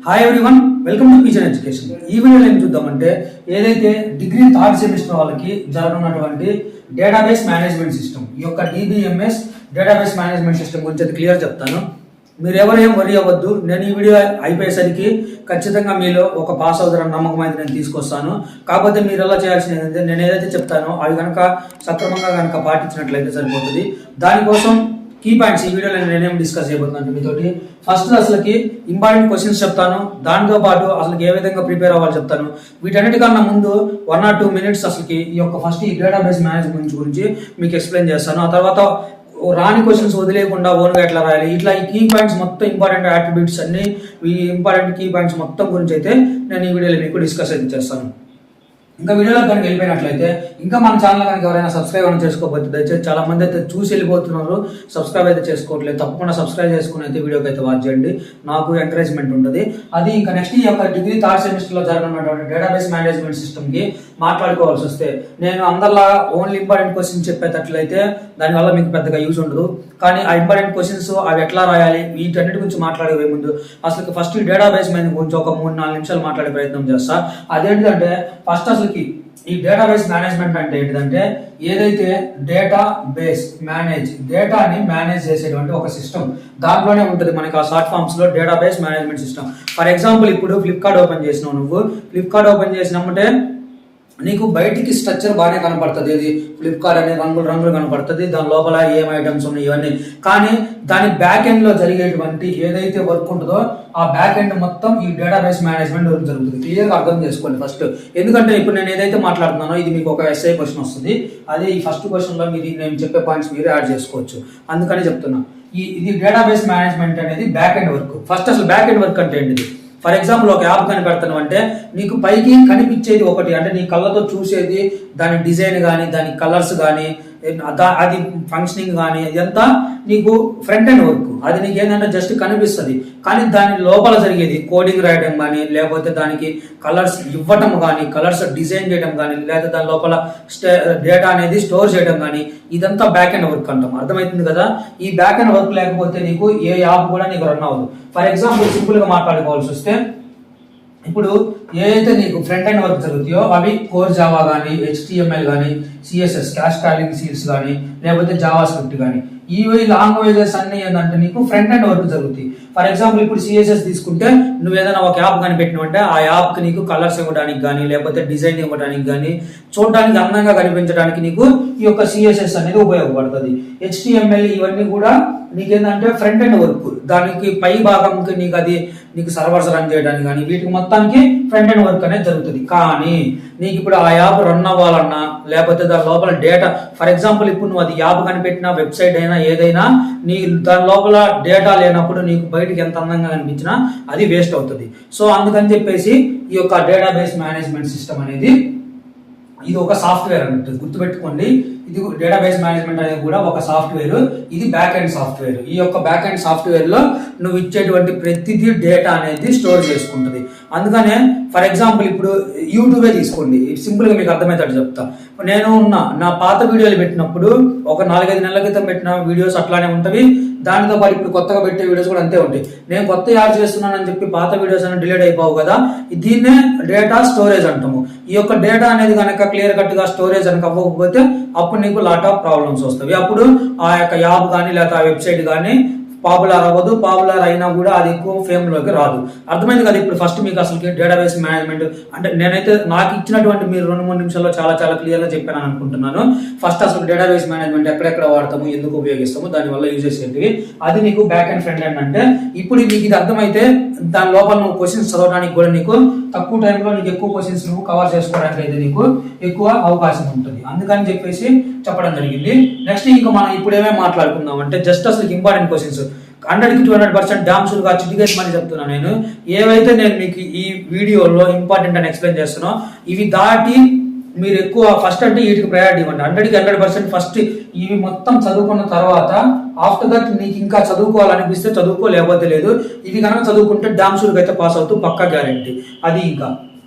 Hi everyone, welcome to pigeon education. ఈ వీడియోలో ఏం చూద్దామంటే ఏదైతే డిగ్రీ థర్డ్ సెమిస్టర్ వాళ్ళకి జరగనున్నటువంటి డేటాబేస్ మేనేజ్మెంట్ సిస్టమ్, ఈ యొక్క DBMS డేటాబేస్ మేనేజ్మెంట్ సిస్టమ్ గురించి అది క్లియర్ చెప్తాను. మీరు ఎవరేం వరి అవ్వద్దు. నేను ఈ వీడియో అయిపోయేసరికి ఖచ్చితంగా మీలో ఒక పాస్ అవుతారని నమ్మకం అయితే నేను తీసుకొస్తాను. కాకపోతే మీరు ఎలా చేయాల్సింది ఏంటంటే నేను ఏదైతే చెప్తానో అవి కనుక సక్రమంగా కనుక పాటించినట్లయితే సరిపోతుంది. దానికోసం కీ పాయింట్స్ ఈ వీడియోలో నేనేం డిస్కస్ చేయబోతున్నాను మీతోటి. ఫస్ట్ అసలుకి ఇంపార్టెంట్ క్వశ్చన్స్ చెప్తాను, దాంతో పాటు అసలు ఏ విధంగా ప్రిపేర్ అవ్వాలి చెప్తాను. వీటన్నిటికన్నా ముందు 1 or 2 minutes అసలుకి ఈ యొక్క ఫస్ట్ ఈ డేటాబేస్ మేనేజ్మెంట్ గురించి మీకు ఎక్స్ప్లెయిన్ చేస్తాను. ఆ తర్వాత రాని క్వశ్చన్స్ వదిలేకుండా ఓన్గా ఎట్లా రాయాలి, ఇట్లా ఈ కీ పాయింట్స్ మొత్తం ఇంపార్టెంట్ యాట్రిబ్యూట్స్ అన్ని ఈ ఇంపార్టెంట్ కీ పాయింట్స్ మొత్తం గురించి అయితే నేను ఈ వీడియోలో మీకు డిస్కస్ అయితే చేస్తాను. ఇంకా వీడియోలో కనుక వెళ్ళిపోయినట్లయితే ఇంకా మన ఛానల్ కనుక ఎవరైనా సబ్స్క్రైబ్ అని చేసుకోకపోతే దయచేసి చాలా మంది అయితే చూసి వెళ్ళిపోతున్నారు, సబ్స్క్రైబ్ అయితే చేసుకోవట్లేదు. తప్పకుండా సబ్స్క్రైబ్ చేసుకుని అయితే వీడియోకి అయితే వాచ్ చేయండి, నాకు ఎంకరేజ్మెంట్ ఉంటుంది. అది ఇంకా నెక్స్ట్ ఈ యొక్క డిగ్రీ థర్డ్ సెమిస్టర్లో జరగనున్నటువంటి డేటాబేస్ మేనేజ్మెంట్ సిస్టమ్కి మాట్లాడుకోవాల్సి వస్తే నేను అందరిలా ఓన్లీ ఇంపార్టెంట్ క్వశ్చన్స్ చెప్పేటట్లయితే దానివల్ల మీకు పెద్దగా యూజ్ ఉండదు. కానీ ఆ ఇంపార్టెంట్ క్వశ్చన్స్ అవి ఎట్లా రాయాలి వీటన్నిటి గురించి మాట్లాడే ముందు అసలు ఫస్ట్ ఈ డేటాబేస్ మేనేజ్మెంట్ గురించి ఒక 3-4 నిమిషాలు మాట్లాడే ప్రయత్నం చేస్తా. అదేంటంటే ఫస్ట్ అసలు ఈ డేటాబేస్ మేనేజ్మెంట్ అంటే ఏంటంటే ఏదైతే డేటాని మేనేజ్ చేసేటువంటి ఒక సిస్టమ్, దాంట్లోనే ఉంటుంది మనకి ఆ షార్ట్ ఫామ్స్ లో database management system. For example ఇప్పుడు ఫ్లిప్కార్ట్ ఓపెన్ చేసినావు, నువ్వు ఫ్లిప్కార్ట్ ఓపెన్ చేసినామంటే నీకు బయటికి స్ట్రక్చర్ బాగానే కనపడుతుంది, ఇది ఫ్లిప్కార్ట్ అనే రంగులు కనపడుతుంది, దాని లోపల ఏం ఐటమ్స్ ఉన్నాయి ఇవన్నీ. కానీ దాని బ్యాక్ ఎండ్ లో జరిగేటువంటి ఏదైతే వర్క్ ఉంటుందో ఆ బ్యాక్ ఎండ్ మొత్తం ఈ డేటాబేస్ మేనేజ్మెంట్ వర్క్ జరుగుతుంది. క్లియర్గా అర్థం చేసుకోండి ఫస్ట్. ఎందుకంటే ఇప్పుడు నేను ఏదైతే మాట్లాడుతున్నానో ఇది మీకు ఒక ఎస్ఐ క్వశ్చన్ వస్తుంది, అదే ఈ ఫస్ట్ క్వశ్చన్ లో మీరు నేను చెప్పే పాయింట్స్ మీరు యాడ్ చేసుకోవచ్చు. అందుకని చెప్తున్నా ఇది డేటాబేస్ మేనేజ్మెంట్ అనేది బ్యాక్ ఎండ్ వర్క్. ఫస్ట్ అసలు బ్యాక్ ఎండ్ వర్క్ అంటే ఏంటిది? ఫర్ ఎగ్జాంపుల్ ఒక యాప్ కనిపెడతాను అంటే నీకు పైకి కనిపించేది ఒకటి, అంటే నీ కళ్ళతో చూసేది దాని డిజైన్ కానీ దాని కలర్స్ కానీ అది ఫంక్షనింగ్ కానీ ఇదంతా నీకు ఫ్రంట్ ఎండ్ వర్క్. అది నీకు ఏంటంటే జస్ట్ కనిపిస్తుంది, కానీ దాని లోపల జరిగేది కోడింగ్ రాయడం కానీ లేకపోతే దానికి కలర్స్ ఇవ్వటం కానీ కలర్స్ డిజైన్ చేయడం కానీ లేకపోతే దాని లోపల డేటా అనేది స్టోర్ చేయడం కానీ ఇదంతా బ్యాక్ ఎండ్ వర్క్ అంటాం. అర్థమవుతుంది కదా? ఈ బ్యాక్ ఎండ్ వర్క్ లేకపోతే నీకు ఏ యాప్ కూడా నీకు రన్ అవ్వదు. ఫర్ ఎగ్జాంపుల్ సింపుల్ గా మాట్లాడుకోవాల్సి వస్తే ఇప్పుడు ఏదైతే నీకు ఫ్రంట్ ఎండ్ వర్క్ జరుగుతాయో అవి కోర్ జావా కానీ HTML కానీ CSS క్యాస్కేడింగ్ సీల్స్ కానీ లేకపోతే జావా స్క్రిప్ట్ కానీ ఈ లాంగ్వేజెస్ అన్ని ఏంటంటే నీకు ఫ్రంట్ ఎండ్ వర్క్ జరుగుతాయి. ఫర్ ఎగ్జాంపుల్ ఇప్పుడు CSS తీసుకుంటే నువ్వు ఏదైనా ఒక యాప్ కనిపెట్టినంటే ఆ యాప్ కి నీకు కలర్స్ ఇవ్వడానికి కానీ లేకపోతే డిజైన్ ఇవ్వడానికి కానీ చూడడానికి అందంగా కనిపించడానికి నీకు ఈ యొక్క CSS అనేది ఉపయోగపడుతుంది. HTML ఇవన్నీ కూడా నీకేంటంటే ఫ్రంట్ ఎండ్ వర్క్, దానికి పై భాగంకి నీకు సర్వర్స్ రన్ చేయడానికి కానీ వీటికి మొత్తానికి ఫ్రంట్ ఎండ్ వర్క్ అనేది జరుగుతుంది. కానీ నీకు ఇప్పుడు ఆ యాప్ రన్ అవ్వాలన్నా లేకపోతే దాని లోపల డేటా, ఫర్ ఎగ్జాంపుల్ ఇప్పుడు నువ్వు అది యాప్ కనిపెట్టినా వెబ్సైట్ అయినా ఏదైనా నీ దాని లోపల డేటా లేనప్పుడు నీకు బయటికి ఎంత అందంగా కనిపించినా అది వేస్ట్ అవుతుంది. సో అందుకని చెప్పేసి ఈ యొక్క డేటాబేస్ మేనేజ్మెంట్ సిస్టమ్ అనేది ఇది ఒక సాఫ్ట్వేర్ అన్నట్టు గుర్తుపెట్టుకోండి. ఇది డేటాబేస్ మేనేజ్మెంట్ అనేది కూడా ఒక సాఫ్ట్వేర్, ఇది బ్యాక్ ఎండ్ సాఫ్ట్వేర్. ఈ యొక్క బ్యాక్ ఎండ్ సాఫ్ట్వేర్ లో నువ్వు ఇచ్చేటువంటి ప్రతిదీ డేటా అనేది స్టోర్ చేసుకుంటుంది. అందుకనే ఫర్ ఎగ్జాంపుల్ ఇప్పుడు యూట్యూబే తీసుకోండి, సింపుల్ గా మీకు అర్థమవుతాడు చెప్తా. నేను నా పాత వీడియోలు పెట్టినప్పుడు ఒక 4-5 నెలల క్రితం పెట్టిన వీడియోస్ అట్లానే ఉంటవి, దానితో పాటు ఇప్పుడు కొత్తగా పెట్టే వీడియోస్ కూడా అంతే ఉంటాయి. నేను కొత్త యాడ్ చేస్తున్నానని చెప్పి పాత వీడియోస్ అనేది డిలీట్ అయిపోవు కదా, దీన్నే డేటా స్టోరేజ్ అంటాము. ఈ యొక్క డేటా అనేది కనుక క్లియర్ కట్ గా స్టోరేజ్ కనుక అవ్వకపోతే అప్పుడు నీకు లాట్ ఆఫ్ ప్రాబ్లమ్స్ వస్తాయి. అప్పుడు ఆ యొక్క యాప్ కానీ లేకపోతే ఆ వెబ్సైట్ కానీ పాపులర్ అవ్వదు, పాపులర్ అయినా కూడా అది ఎక్కువ ఫేమ్ లోకి రాదు. అర్థమైంది కదా? ఇప్పుడు ఫస్ట్ మీకు అసలు డేటాబేస్ మేనేజ్మెంట్ అంటే నేనైతే నాకు ఇచ్చినటువంటి మీరు 2-3 నిమిషాల్లో చాలా క్లియర్ గా చెప్పాను అనుకుంటున్నాను. ఫస్ట్ అసలు డేటాబేస్ మేనేజ్మెంట్ ఎక్కడెక్కడ వాడతాము, ఎందుకు ఉపయోగిస్తాము, దానివల్ల యూజెస్ ఏంటివి, అది నీకు బ్యాక్ అండ్ ఫ్రంట్ ఎండ్. అంటే ఇప్పుడు నీకు ఇది అర్థమైతే దాని లోపల నువ్వు క్వశ్చన్స్ చదవడానికి కూడా నీకు తక్కువ టైంలో నీకు ఎక్కువ క్వశ్చన్స్ నువ్వు కవర్ చేసుకోవడానికి అయితే నీకు ఎక్కువ అవకాశం ఉంటుంది. అందుకని చెప్పేసి చెప్పడం జరిగింది. నెక్స్ట్ ఇంకా మనం ఇప్పుడు ఏమేమి మాట్లాడుకుందాం అంటే జస్ట్ అసలు ఇంపార్టెంట్ క్వశ్చన్స్ 100-200% డామ్ షూర్ గా చిటికేసి మని చెప్తున్నాను. నేను ఏవైతే నేను మీకు ఈ వీడియోలో ఇంపార్టెంట్ అని ఎక్స్ప్లెయిన్ చేస్తున్నా ఇవి దాటి మీరు ఎక్కువ ఫస్ట్ అంటే వీటికి ప్రయారిటీ ఇవ్వండి. 100% ఫస్ట్ ఇవి మొత్తం చదువుకున్న తర్వాత ఆఫ్టర్ దట్ నీకు ఇంకా చదువుకోవాలనిపిస్తే చదువుకో, లేకపోతే లేదు. ఇవి కనుక చదువుకుంటే డామ్ షూర్ అయితే పాస్ అవుతూ పక్కా గ్యారెంటీ. అది ఇంకా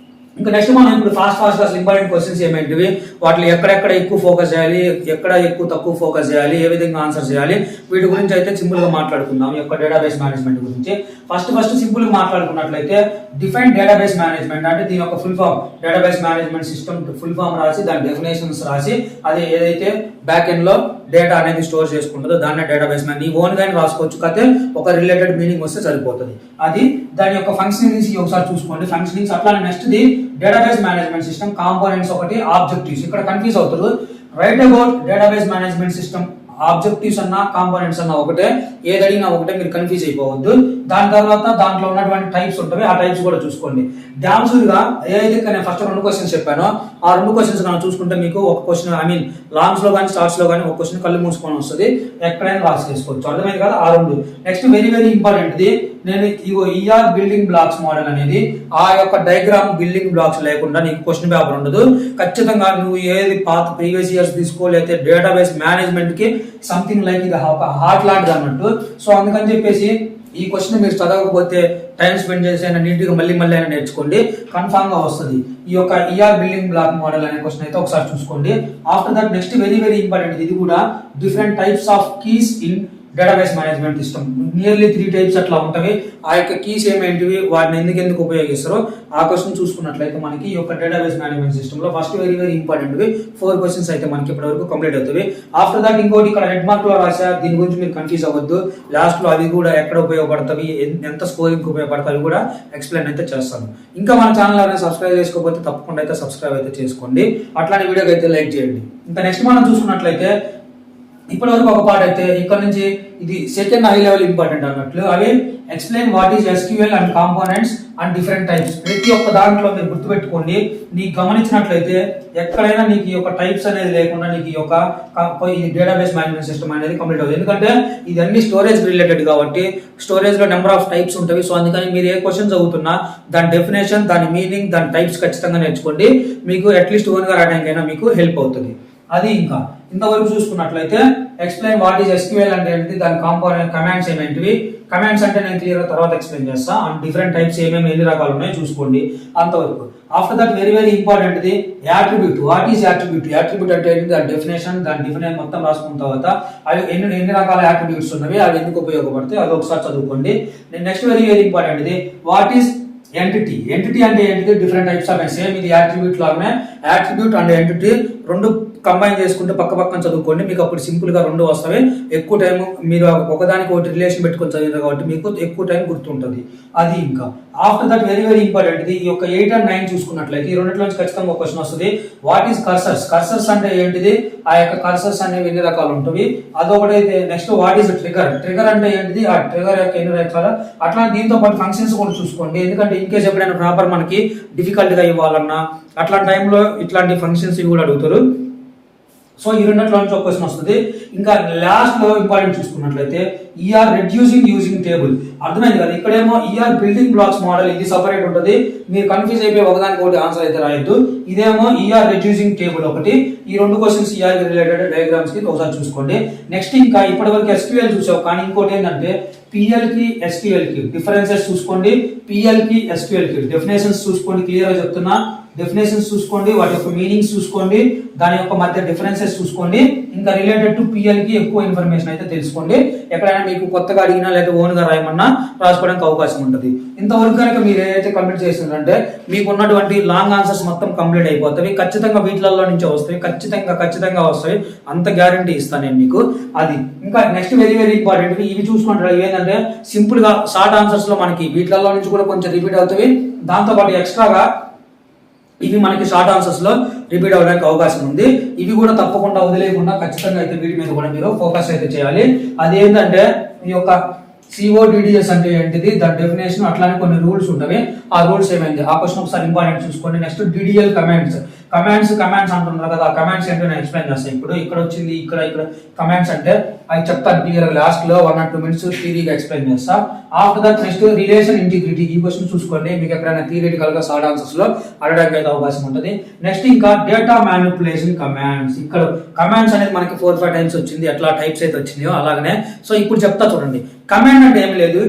ఇంకా నెక్స్ట్ మనం ఇప్పుడు ఫాస్ట్ గా ఇంపార్టెంట్ క్వశ్చన్స్ ఏమేంటివి, వాటిని ఎక్కడెక్కడ ఎక్కువ ఫోకస్ చేయాలి, ఎక్కడ ఎక్కువ తక్కువ ఫోకస్ చేయాలి, ఏ విధంగా ఆన్సర్ చేయాలి, వీటి గురించి అయితే సింపుల్ గా మాట్లాడుకుందాం. ఈ యొక్క డేటాబేస్ మేనేజ్మెంట్ గురించి ఫస్ట్ సింపుల్ గా మాట్లాడుకున్నట్లయితే డిఫైన్ డేటాబేస్ మేనేజ్మెంట్ అంటే దీని యొక్క full form, database management system full form రాసి దాని డెఫినేషన్స్ రాసి అది ఏదైతే బ్యాక్ ఎండ్ లో డేటా అనేది స్టోర్ చేసుకుంటుందో దాన్ని డేటాబేస్ నీ ఓన్ గానే రాసుకోవచ్చు, కాకపోతే ఒక రిలేటెడ్ మీనింగ్ వస్తే సరిపోతుంది. అది దాని యొక్క ఫంక్షనింగ్స్ ఒకసారి చూసుకోండి. ఫంక్షనింగ్స్ అట్లానే next the database management system components ఒకటి, ఆబ్జెక్టివ్స్. ఇక్కడ కన్ఫ్యూజ్ అవుతారు. Write about database management system objectives అన్నా కాంపోనెంట్స్ అన్నా ఒకటే, ఏది అడిగినా ఒకటే, మీరు కన్ఫ్యూజ్ అయిపోవద్దు. దాని తర్వాత దాంట్లో ఉన్నటువంటి టైప్స్ ఉంటాయి, ఆ టైప్స్ కూడా చూసుకోండి. డామ్ షూర్ గా ఏదైతే నేను ఫస్ట్ 2 క్వశ్చన్స్ చెప్పానో ఆ 2 క్వశ్చన్స్ మనం చూసుకుంటే మీకు ఒక క్వశ్చన్ లాంగ్స్ లో కానీ స్టార్ట్స్ లో కానీ ఒక క్వశ్చన్ కళ్ళు మూసుకొని వస్తుంది, ఎక్కడైనా రాసి చేసుకోవచ్చు. అర్థమైంది కదా ఆ 2. నెక్స్ట్ వెరీ ఇంపార్టెంట్ ది నేను ఈఆర్ బిల్డింగ్ బ్లాక్స్ మోడల్ అనేది ఆ యొక్క డయాగ్రామ్ బిల్డింగ్ బ్లాక్స్ లేకుండా నీకు క్వశ్చన్ పేపర్ ఉండదు. ఖచ్చితంగా నువ్వు ఏది పాత ప్రీవియస్ ఇయర్స్ తీసుకోలేతే డేటాబేస్ మేనేజ్మెంట్ కి సంథింగ్ లైక్ ఇది హార్ట్ లాంటిది అన్నట్టు. సో అందుకని చెప్పేసి ఈ క్వశ్చన్ మీరు చదవకపోతే టైం స్పెండ్ చేసి అయినా నీట్ గా మళ్ళీ అయినా నేర్చుకోండి, కన్ఫామ్ గా వస్తుంది. ఈ యొక్క ఈఆర్ బిల్డింగ్ బ్లాక్ మోడల్ అనే క్వశ్చన్ అయితే ఒకసారి చూసుకోండి. After that next very important ఇది కూడా different types of keys in database management system. Nearly 3 types అట్లా ఉంటవి. ఆ యొక్క కీస్ ఏమేంటివి, వాటిని ఎందుకు ఉపయోగిస్తారో ఆ క్వశ్చన్ చూసుకున్నట్లయితే మనకి ఈ యొక్క డేటాబేస్ మేనేజ్మెంట్ సిస్టమ్ లో ఫస్ట్ వెరీ ఇంపార్టెంట్ 4 క్వశ్చన్స్ అయితే మనకి ఇప్పటి వరకు కంప్లీట్ అవుతాయి. ఆఫ్టర్ దాట్ ఇంకోటి ఇక్కడ హెడ్ మార్క్ లో రాసా, దీని గురించి మీరు కన్ఫ్యూజ్ అవ్వద్దు. లాస్ట్ లో అవి కూడా ఎక్కడ ఉపయోగపడతాయి, ఎంత స్కోరింగ్ ఉపయోగపడతాయి కూడా ఎక్స్ప్లెయిన్ అయితే చేస్తాను. ఇంకా మన ఛానల్ ఎవరైనా సబ్స్క్రైబ్ చేసుకోకపోతే తప్పకుండా అయితే సబ్స్క్రైబ్ అయితే చేసుకోండి. అట్లానే వీడియోకి అయితే లైక్ చేయండి. ఇంకా నెక్స్ట్ మనం చూసుకున్నట్లయితే ఇప్పటి వరకు ఒక పార్ట్ అయితే ఇక్కడ నుంచి ఇది సెకండ్ హై లెవెల్ ఇంపార్టెంట్ అన్నట్లు. అవి explain what is SQL and components and different types. ప్రతి ఒక్క దాంట్లో మీరు గుర్తుపెట్టుకోండి. నీకు గమనించినట్లయితే ఎక్కడైనా నీకు ఈ యొక్క టైప్స్ అనేది లేకుండా నీకు ఈ యొక్క డేటాబేస్ మేనేజ్మెంట్ సిస్టమ్ అనేది కంప్లీట్ అవుతుంది. ఎందుకంటే ఇది అన్ని స్టోరేజ్ రిలేటెడ్ కాబట్టి స్టోరేజ్ లో నెంబర్ ఆఫ్ టైప్స్ ఉంటాయి. సో అందుకని మీరు ఏ క్వశ్చన్ చదువుతున్నా దాని డెఫినేషన్, దాని మీనింగ్, దాని టైప్స్ ఖచ్చితంగా నేర్చుకోండి. మీకు అట్లీస్ట్ ఓన్ గా రాయడానికైనా మీకు హెల్ప్ అవుతుంది. అది ఇంకా ఇంతవరకు చూసుకున్నట్లయితే ఎక్స్ప్లెయిన్ వాట్ ఈస్ ఎస్క్యూఎల్ అంటే ఏంటి, దాని కాంపోనెంట్ కమాండ్స్ ఏమేంటివి, కమాండ్స్ అంటే నేను క్లియర్ తర్వాత ఎక్స్ప్లెయిన్ చేస్తా. అండ్ డిఫరెంట్ టైప్స్ ఏమేమి ఎన్ని రకాలు ఉన్నాయో చూసుకోండి అంతవరకు. After that very important the attribute. What is attribute, attribute అంటే ఏంటి, దాని డెఫినేషన్ మొత్తం రాసుకున్న తర్వాత అవి ఎన్ని రకాల యాట్రిబ్యూట్స్ ఉన్నవి, అవి ఎందుకు ఉపయోగపడతాయి అది ఒకసారి చదువుకోండి. Next very important the what is entity. Entity అంటే ఏంటిది, డిఫరెంట్ టైప్స్ ఆఫ్ సేమ్ ఇది యాట్రిబ్యూట్ లాగానే యాట్రిబ్యూట్ అండ్ ఎంటిటీ 2 కంబైన్ చేసుకుంటే పక్కన చదువుకోండి. మీకు అప్పుడు సింపుల్ గా 2 వస్తాయి. ఎక్కువ టైం మీరు ఒకదానికి ఒకటి రిలేషన్ పెట్టుకొని చదివారు కాబట్టి మీకు ఎక్కువ టైం గుర్తుంటుంది. అది ఇంకా ఆఫ్టర్ దట్ వెరీ ఇంపార్టెంట్ ఈ యొక్క 8 and 9 చూసుకున్నట్లయితే ఈ రెండింటిలోంచి ఖచ్చితంగా ఒక క్వశ్చన్ వస్తుంది. What is cursors. కర్సర్స్ అంటే ఏంటిది, ఆ యొక్క కర్సర్స్ అనేవి ఎన్ని రకాలు ఉంటుంది అదొకటైతే. Next what is trigger. Trigger అంటే ఏంటిది, ఆ ట్రిగర్ యొక్క ఎన్ని రకాలు, అట్లా దీంతో పాటు ఫంక్షన్స్ కూడా చూసుకోండి. ఎందుకంటే ఇన్ కేసు ఎప్పుడైనా ప్రాపర్ మనకి డిఫికల్ట్ గా ఇవ్వాలన్నా అట్లాంటి టైంలో ఇట్లాంటి ఫంక్షన్స్ కూడా అడుగుతారు. సో ఈ రెండింటిలో నుంచి ఒక క్వశ్చన్ వస్తుంది. ఇంకా లాస్ట్ లో ఇంపార్టెంట్ చూసుకున్నట్లయితే ఈఆర్ రెడ్యూసింగ్ యూజింగ్ టేబుల్. అర్థమైంది కదా, ఇక్కడేమో ఈఆర్ బిల్డింగ్ బ్లాక్స్ మోడల్ ఇది సపరేట్ ఉంటుంది. మీరు కన్ఫ్యూజ్ అయిపోయి ఒకదానికి ఒకటి ఆన్సర్ అయితే రాయొద్దు. ఇదేమో ఈఆర్ రెడ్యూసింగ్ టేబుల్ ఒకటి. ఈ 2 క్వశ్చన్స్ ఈఆర్ రిలేటెడ్ డయాగ్రామ్స్ కి ఒకసారి చూసుకోండి. నెక్స్ట్ ఇంకా ఇప్పటి వరకు ఎస్క్యూఎల్ చూసావు, కానీ ఇంకోటి ఏంటంటే పిఎల్ కి ఎస్క్యూఎల్ కి డిఫరెన్సెస్ చూసుకోండి. పిఎల్ కి ఎస్క్యూఎల్ కి డెఫినేషన్స్ చూసుకోండి. క్లియర్ గా చెప్తున్నా, డెఫినేషన్స్ చూసుకోండి, వాటి యొక్క మీనింగ్స్ చూసుకోండి, దాని యొక్క మధ్య డిఫరెన్సెస్ చూసుకోండి. ఇంకా రిలేటెడ్ టు పిఎల్ కి ఎక్కువ ఇన్ఫర్మేషన్ అయితే తెలుసుకోండి. ఎక్కడైనా మీకు కొత్తగా అడిగినా లేదా ఓన్ గా రాయమన్నా రాసుకోవడానికి అవకాశం ఉంటుంది. ఇంతవరకు కనుక మీరు ఏదైతే కంప్లీట్ చేస్తున్నారంటే మీకు ఉన్నటువంటి లాంగ్ ఆన్సర్స్ మొత్తం కంప్లీట్ అయిపోతాయి. ఖచ్చితంగా వీటిలలో నుంచి వస్తాయి, ఖచ్చితంగా వస్తాయి, అంత గ్యారంటీ ఇస్తాను నేను మీకు. అది ఇంకా నెక్స్ట్ వెరీ ఇంపార్టెంట్ ఇవి చూసుకుంటారు. ఏంటంటే సింపుల్ గా షార్ట్ ఆన్సర్స్ లో మనకి వీటిలలో నుంచి కూడా కొంచెం రిపీట్ అవుతాయి. దాంతో పాటు ఎక్స్ట్రాగా ఇవి మనకి షార్ట్ ఆన్సర్స్ లో రిపీట్ అవడానికి అవకాశం ఉంది. ఇవి కూడా తప్పకుండా వదిలేయకుండా ఖచ్చితంగా అయితే వీటి మీద కూడా మీరు ఫోకస్ అయితే చేయాలి. అదేంటంటే ఈ యొక్క CODDS అంటే ఏంటిది, దాని డెఫినేషన్, అట్లానే కొన్ని రూల్స్ ఉంటాయి. ఆ రూల్స్ ఏమైంది ఆ క్వశ్చన్ ఒకసారి ఇంపార్టెంట్ చూసుకోండి. నెక్స్ట్ DDL కమాండ్స్ అంటున్నారు కదా, ఆ కమాండ్స్ ఏంటో నేను ఎక్స్ప్లెయిన్ చేస్తాను. ఇప్పుడు ఇక్కడ వచ్చింది, ఇక్కడ కమాండ్స్ అంటే అవి చెప్తాను క్లియర్. లాస్ట్ లో 1 or 2 minutes థియరీగా ఎక్స్ప్లెయిన్ చేస్తా. After that next relation integrity. ఈ క్వశ్చన్ చూసుకోండి, మీకు ఎక్కడైనా థియరిటికల్ గా షార్ట్ ఆన్సర్స్ లో అడగడానికి అయితే అవకాశం ఉంటుంది. నెక్స్ట్ ఇంకా డేటా మ్యానిపులేషన్ కమాండ్స్. ఇక్కడ కమాండ్స్ అనేది మనకి 4-5 టైమ్స్ వచ్చింది, ఎట్లా టైప్స్ అయితే వచ్చినాయో అలాగనే. సో ఇప్పుడు చెప్తా చూడండి. కమాండ్ అంటే ఏం లేదు,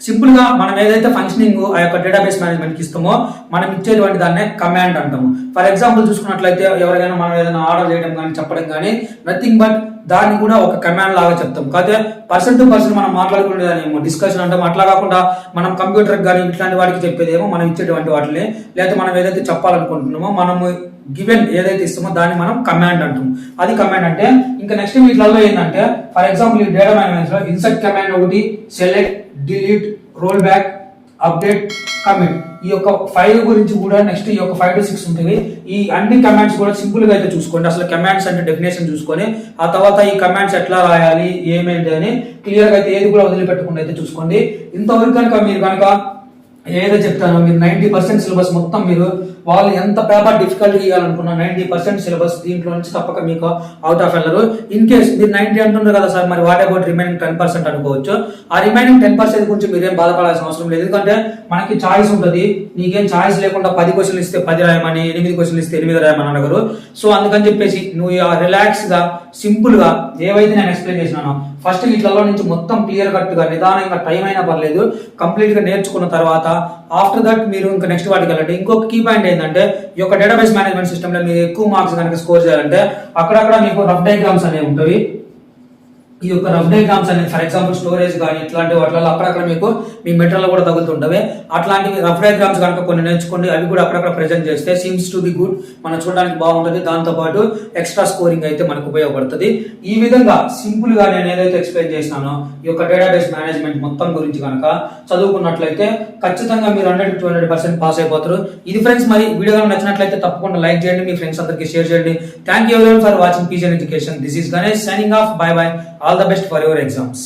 సింపుల్ గా మనం ఏదైతే ఫంక్షనింగ్ ఆ యొక్క డేటాబేస్ మేనేజ్మెంట్ కి ఇస్తామో మనం ఇచ్చేటువంటి దాన్నే కమాండ్ అంటాము. ఫర్ ఎగ్జాంపుల్ చూసుకున్నట్లయితే ఎవరికైనా మనం ఏదైనా ఆర్డర్ చేయడం కానీ చెప్పడం కానీ నథింగ్ బట్ దాన్ని కూడా ఒక కమాండ్ లాగా చెప్తాం. కాకపోతే పర్సన్ టు పర్సన్ మనం మాట్లాడుకునేదాన్ని డిస్కషన్ అంటాం. అట్లా కాకుండా మనం కంప్యూటర్ కానీ ఇట్లాంటి వాటికి చెప్పేదేమో మనం ఇచ్చేటువంటి వాటిని, లేదా మనం ఏదైతే చెప్పాలనుకుంటున్నామో మనము గివెన్ ఏదైతే ఇస్తామో దాన్ని మనం కమాండ్ అంటాం. అది కమాండ్ అంటే ఇంకా నెక్స్ట్ వీటిలో ఏంటంటే ఫర్ ఎగ్జాంపుల్ ఈ డేటా మేనేజ్మెంట్ లో ఇన్సర్ట్ కమాండ్ ఒకటి, select, delete, roll back, update, commit, ఈ యొక్క 5 గురించి కూడా నెక్స్ట్ ఈ యొక్క 5 to 6 ఉంటుంది. ఈ అన్ని కమాండ్స్ కూడా సింపుల్ గా అయితే చూసుకోండి. అసలు కమాండ్స్ అంటే డెఫినేషన్ చూసుకొని ఆ తర్వాత ఈ కమాండ్స్ ఎట్లా రాయాలి ఏమేంటి అని క్లియర్ గా అయితే ఏది కూడా వదిలిపెట్టకుండా అయితే చూసుకోండి. ఇంతవరకు కనుక మీరు కనుక ఏదో చెప్తాను మీరు 90% సిలబస్ మొత్తం మీరు వాళ్ళు ఎంత పేపర్ డిఫికల్ట్ ఇవ్వాలనుకున్నా 90% సిలబస్ దీంట్లో నుంచి తప్పక మీకు అవుట్ ఆఫ్ వెళ్ళరు. ఇన్ కేస్ మీరు 90 అంటున్నారు కదా సార్, మరి వాట్ అబౌట్ రిమైనింగ్ 10% అనుకోవచ్చు. ఆ రిమైనింగ్ 10% గురించి మీరేం బాధపడాల్సిన అవసరం లేదు. ఎందుకంటే మనకి చాయిస్ ఉంటుంది. నీకేం చాయిస్ లేకుండా 10 క్వశ్చన్లు ఇస్తే 10 రాయమని, 8 క్వశ్చన్లు ఇస్తే 8 రాయమని అడగరు. సో అందుకని చెప్పేసి నువ్వు రిలాక్స్ గా సింపుల్ గా ఏవైతే నేను ఎక్స్ప్లెయిన్ చేసినానో ఫస్ట్ వీటిలో నుంచి మొత్తం క్లియర్ కట్ గా నిదానంగా టైం అయినా పర్లేదు కంప్లీట్ గా నేర్చుకున్న తర్వాత ఆఫ్టర్ దట్ మీరు ఇంకా నెక్స్ట్ వాటికి వెళ్ళండి. ఇంకొక కీ పాయింట్ ఏంటంటే ఈ యొక్క డేటాబేస్ మేనేజ్మెంట్ సిస్టమ్ లో మీరు ఎక్కువ మార్క్స్ కనుక స్కోర్ చేయాలంటే అక్కడక్కడ మీకు రఫ్ డయాగ్రామ్స్ అనేవి ఉంటాయి. ఈ యొక్క రఫ్ డయాగ్రామ్స్ అనేది ఫర్ ఎగ్జాంపుల్ స్టోరేజ్ కానీ ఇట్లాంటి వాటిలో అక్కడక్కడ మీకు మీ మెటీరియల్ కూడా తగులుతుంటవి. అట్లాంటివి రఫ్ డయాగ్రామ్స్ కనుక కొన్ని నేర్చుకోండి, అవి కూడా అక్కడక్కడ ప్రెజెంట్ చేస్తే సీమ్స్ టు బి గుడ్, మనం చూడడానికి బాగుంటుంది. దాంతో పాటు ఎక్స్ట్రా స్కోరింగ్ అయితే మనకు ఉపయోగపడుతుంది. ఈ విధంగా సింపుల్ గా నేను ఏదైతే ఎక్స్ప్లెయిన్ చేసినానో ఈ యొక్క డేటాబేస్ మేనేజ్మెంట్ మొత్తం గురించి కనుక చదువుకున్నట్లయితే ఖచ్చితంగా మీరు 100% పాస్ అయిపోతారు. ఇది ఫ్రెండ్స్, మరి వీడియో నచ్చినట్లయితే తప్పకుండా లైక్ చేయండి, మీ ఫ్రెండ్స్ అందరికీ షేర్ చేయండి. Thank you everyone for watching PGN education. This is Ganesh signing off. By by. All the best for your exams.